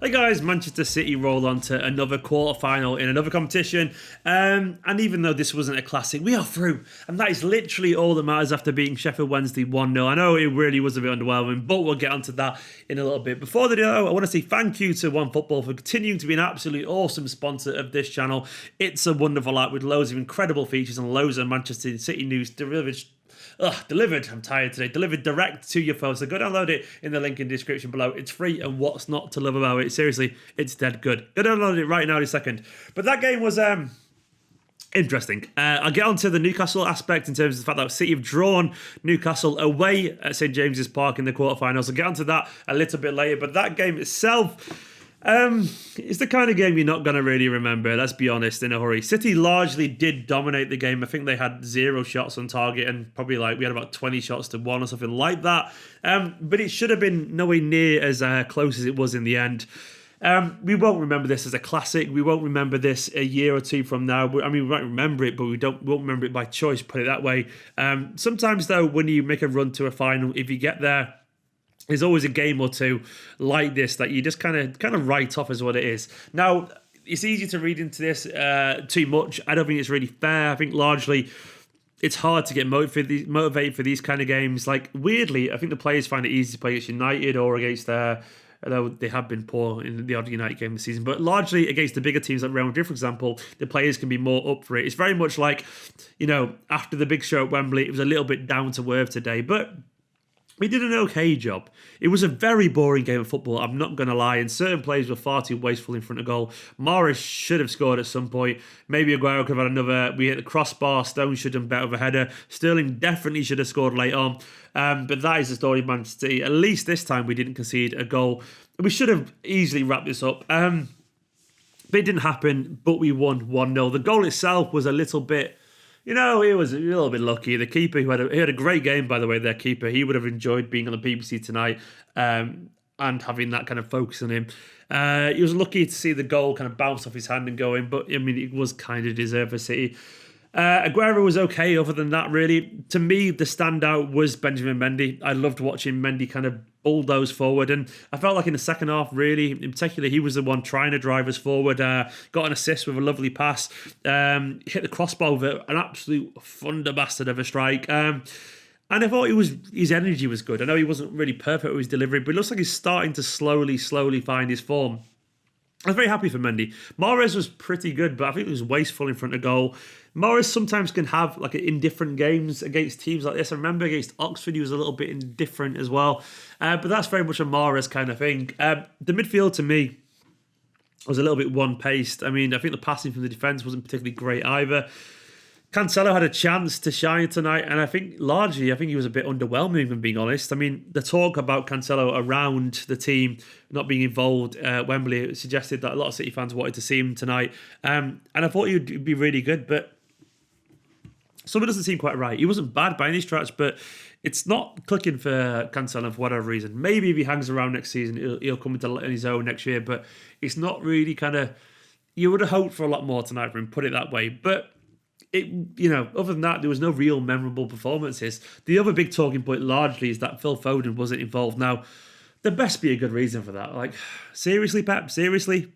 Hey guys, Manchester City roll on to another quarter-final in another competition. And even though this wasn't a classic, we are through. And that is literally all that matters after beating Sheffield Wednesday 1-0. I know it really was a bit underwhelming, but we'll get onto that in a little bit. Before the video, I want to say thank you to OneFootball for continuing to be an absolutely awesome sponsor of this channel. It's a wonderful app with loads of incredible features and loads of Manchester City news delivered, I'm tired today, delivered direct to your phone. So go download it in the link in the description below. It's free, and what's not to love about it? Seriously, it's dead good. Go download it right now in a second. But that game was interesting. I'll get on to the Newcastle aspect in terms of the fact that City have drawn Newcastle away at St James's Park in the quarterfinals. I'll get onto that a little bit later. But that game itself, it's the kind of game you're not going to really remember, let's be honest, in a hurry. City largely did dominate the game. I think they had 0 shots on target and probably we had about 20 shots to 1 or something like that. But it should have been nowhere near as close as it was in the end. We won't remember this as a classic. We won't remember this a year or two from now. I mean, we might remember it, but we won't remember it by choice, put it that way. Sometimes, though, when you make a run to a final, if you get there, there's always a game or two like this that you just kind of write off as what it is. Now, it's easy to read into this too much. I don't think it's really fair. I think largely it's hard to get motivated for these kind of games. Like, weirdly, I think the players find it easy to play against United or against although they have been poor in the odd United game this season, but largely against the bigger teams like Real Madrid, for example, the players can be more up for it. It's very much like, after the big show at Wembley, it was a little bit down to earth today, but we did an okay job. It was a very boring game of football, I'm not going to lie, and certain players were far too wasteful in front of goal. Mahrez should have scored at some point. Maybe Aguero could have had another. We hit the crossbar. Stones should have done better with a header. Sterling definitely should have scored late on. But that is the story of Manchester City. At least this time we didn't concede a goal. We should have easily wrapped this up. But it didn't happen, but we won 1-0. The goal itself was a little bit... he was a little bit lucky. The keeper, he had a great game, by the way, their keeper. He would have enjoyed being on the BBC tonight and having that kind of focus on him. He was lucky to see the goal kind of bounce off his hand and go in, but, I mean, it was kind of deserved for City. Aguero was okay other than that, really. To me, the standout was Benjamin Mendy. I loved watching Mendy kind of bulldoze forward, and I felt like in the second half, really, in particular, he was the one trying to drive us forward, got an assist with a lovely pass, hit the crossbar with an absolute thunder bastard of a strike, and I thought his energy was good. I know he wasn't really perfect with his delivery, but it looks like he's starting to slowly find his form. I was very happy for Mendy. Mahrez was pretty good, but I think he was wasteful in front of goal. Mahrez sometimes can have indifferent games against teams like this. I remember against Oxford, he was a little bit indifferent as well. But that's very much a Mahrez kind of thing. The midfield, to me, was a little bit one-paced. I mean, I think the passing from the defence wasn't particularly great either. Cancelo had a chance to shine tonight, and I think he was a bit underwhelming, if I'm being honest. I mean, the talk about Cancelo around the team not being involved at Wembley suggested that a lot of City fans wanted to see him tonight, and I thought he would be really good, but something doesn't seem quite right. He wasn't bad by any stretch, but it's not clicking for Cancelo for whatever reason. Maybe if he hangs around next season, he'll come into his own next year, but it's not really you would have hoped for a lot more tonight for him, put it that way, but other than that, there was no real memorable performances. The other big talking point largely is that Phil Foden wasn't involved. Now, there best be a good reason for that. Like, seriously, Pep? Seriously?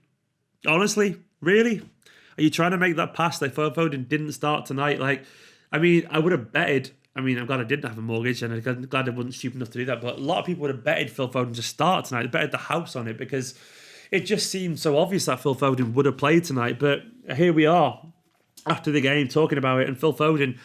Honestly? Really? Are you trying to make that pass that Phil Foden didn't start tonight? Like, I mean, I would have betted. I mean, I'm glad I didn't have a mortgage, and I'm glad I wasn't stupid enough to do that, but a lot of people would have betted Phil Foden to start tonight. They betted the house on it because it just seemed so obvious that Phil Foden would have played tonight, but here we are after the game talking about it, and Phil Foden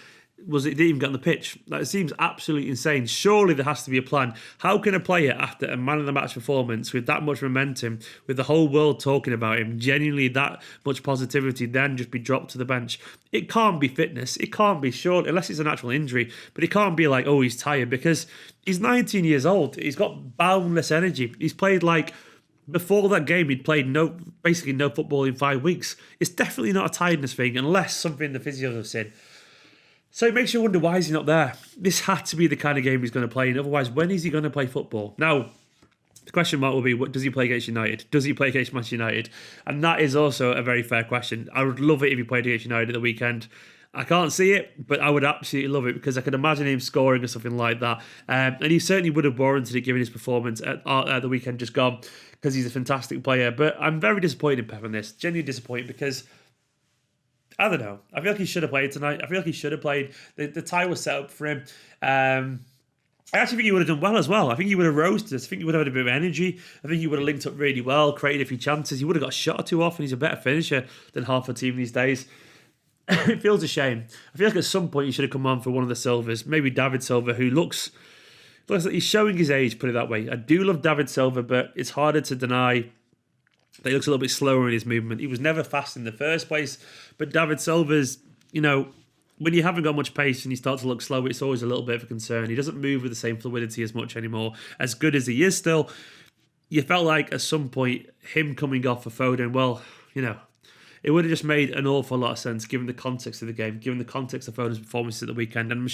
didn't even get on the pitch. That seems absolutely insane. Surely there has to be a plan. How can a player, after a man of the match performance with that much momentum, with the whole world talking about him, genuinely that much positivity, then just be dropped to the bench? It can't be fitness. It can't be, sure, unless it's an actual injury, but it can't be like, oh, he's tired, because he's 19 years old. He's got boundless energy. He's played before that game, he'd played basically no football in 5 weeks. It's definitely not a tiredness thing, unless something the physios have said. So it makes you wonder, why is he not there? This had to be the kind of game he's going to play in. Otherwise, when is he going to play football? Now, the question mark will be, what does he play against United? Does he play against Manchester United? And that is also a very fair question. I would love it if he played against United at the weekend. I can't see it, but I would absolutely love it because I could imagine him scoring or something like that. And he certainly would have warranted it given his performance at the weekend just gone because he's a fantastic player. But I'm very disappointed in Pep on this. Genuinely disappointed because, I don't know. I feel like he should have played tonight. I feel like he should have played. The tie was set up for him. I actually think he would have done well as well. I think he would have roasted us. I think he would have had a bit of energy. I think he would have linked up really well, created a few chances. He would have got a shot or two off, and he's a better finisher than half the team these days. It feels a shame. I feel like at some point he should have come on for one of the Silvers. Maybe David Silva, who looks like he's showing his age, put it that way. I do love David Silva, but it's harder to deny that he looks a little bit slower in his movement. He was never fast in the first place, but David Silva's, when you haven't got much pace and you start to look slow, it's always a little bit of a concern. He doesn't move with the same fluidity as much anymore. As good as he is still, you felt like at some point him coming off for Foden, well, it would have just made an awful lot of sense given the context of the game, given the context of Foden's performances at the weekend. And I'm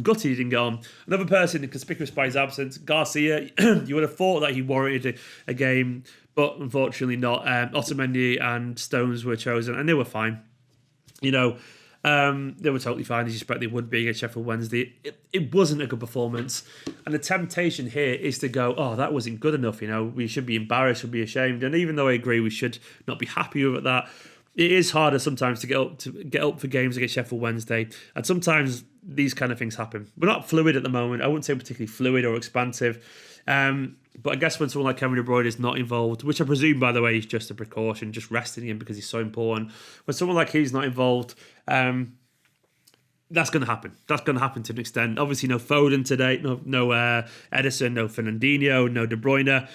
gutted he didn't get on. Another person conspicuous by his absence, Garcia, you would have thought that he warranted a game, but unfortunately not. Otamendi and Stones were chosen, and they were fine. They were totally fine, as you expect they would be against Sheffield Wednesday. It wasn't a good performance. And the temptation here is to go, oh, that wasn't good enough. We should be embarrassed, should be ashamed. And even though I agree we should not be happy with that, it is harder sometimes to get up for games against Sheffield Wednesday. And sometimes these kind of things happen. We're not fluid at the moment. I wouldn't say particularly fluid or expansive. But I guess when someone like Kevin De Bruyne is not involved, which I presume, by the way, is just a precaution, just resting him because he's so important. When someone like he's not involved, that's going to happen. That's going to happen to an extent. Obviously, no Foden today, no Edison, no Fernandinho, no De Bruyne.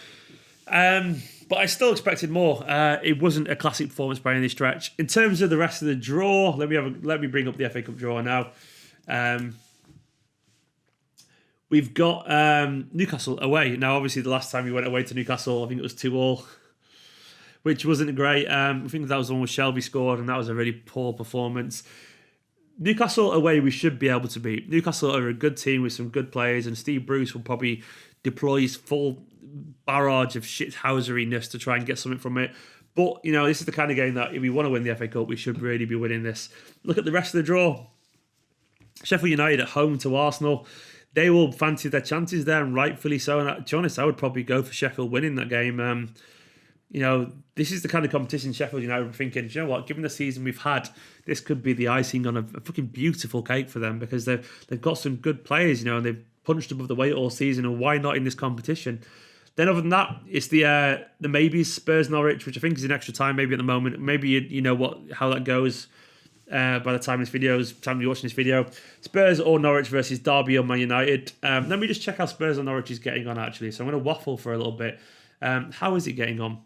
But I still expected more. It wasn't a classic performance by any stretch. In terms of the rest of the draw, let me bring up the FA Cup draw now. We've got Newcastle away. Now, obviously, the last time we went away to Newcastle, I think it was 2-2, which wasn't great. I think that was the one where Shelby scored, and that was a really poor performance. Newcastle away, we should be able to beat. Newcastle are a good team with some good players, and Steve Bruce will probably deploy his full barrage of shithousery-ness to try and get something from it. But, this is the kind of game that if we want to win the FA Cup, we should really be winning this. Look at the rest of the draw. Sheffield United at home to Arsenal. They will fancy their chances there, and rightfully so. And to be honest, I would probably go for Sheffield winning that game. This is the kind of competition Sheffield United were thinking, you know what, given the season we've had, this could be the icing on a fucking beautiful cake for them because they've got some good players, and they've punched above the weight all season, and why not in this competition? Then other than that, it's the maybes, Spurs Norwich, which I think is in extra time maybe at the moment. Maybe how that goes by the time you're watching this video. Spurs or Norwich versus Derby or Man United. Let me just check how Spurs or Norwich is getting on actually. So I'm going to waffle for a little bit. How is it getting on?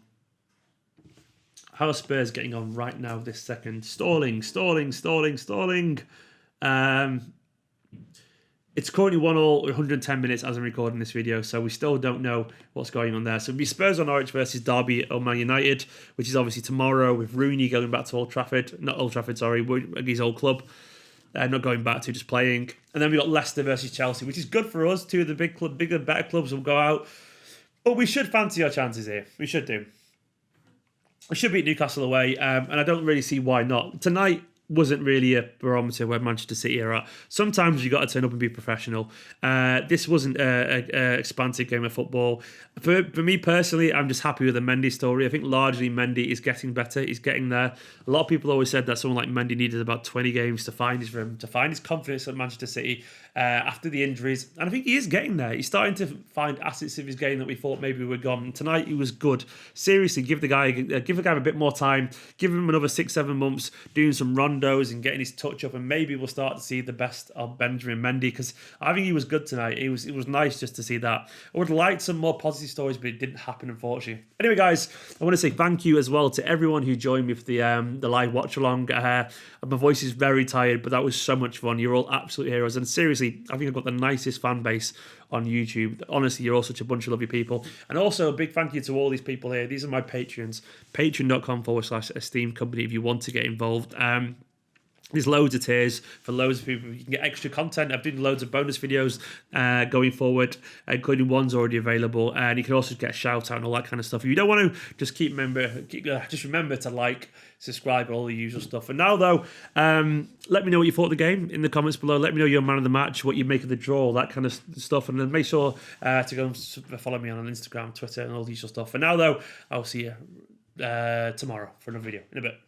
How are Spurs getting on right now this second? Stalling. It's currently 1-1, 110 minutes as I'm recording this video, so we still don't know what's going on there. So it'll be Spurs or Norwich versus Derby or Man United, which is obviously tomorrow with Rooney going back to his old club. Not going back to, just playing. And then we got Leicester versus Chelsea, which is good for us. Two of the bigger, better clubs will go out. But we should fancy our chances here. We should do. We should beat Newcastle away, and I don't really see why not. Tonight wasn't really a barometer where Manchester City are at. Sometimes you got to turn up and be professional. This wasn't a expansive game of football. For me personally, I'm just happy with the Mendy story. I think largely Mendy is getting better. He's getting there. A lot of people always said that someone like Mendy needed about 20 games to find his rhythm, to find his confidence at Manchester City after the injuries. And I think he is getting there. He's starting to find assets of his game that we thought maybe were gone. Tonight he was good. Seriously, give the guy a bit more time. Give him another 6-7 months doing some rondos and getting his touch up, and maybe we'll start to see the best of Benjamin Mendy, because I think he was good tonight. It was nice just to see that. I would have liked some more positive stories, but it didn't happen, unfortunately. Anyway, guys, I want to say thank you as well to everyone who joined me for the live watch along. My voice is very tired, but that was so much fun. You're all absolute heroes, and seriously, I think I've got the nicest fan base on YouTube. Honestly, you're all such a bunch of lovely people. And also a big thank you to all these people here. These are my Patreons. Patreon.com/Esteemed Kompany if you want to get involved. There's loads of tiers for loads of people. You can get extra content. I've done loads of bonus videos going forward, including ones already available. And you can also get a shout out and all that kind of stuff. If you don't want to, just just remember to like, subscribe, all the usual stuff. And now, though, let me know what you thought of the game in the comments below. Let me know your man of the match, what you make of the draw, that kind of stuff. And then make sure to go and follow me on Instagram, Twitter, and all the usual stuff. And now, though, I'll see you tomorrow for another video in a bit.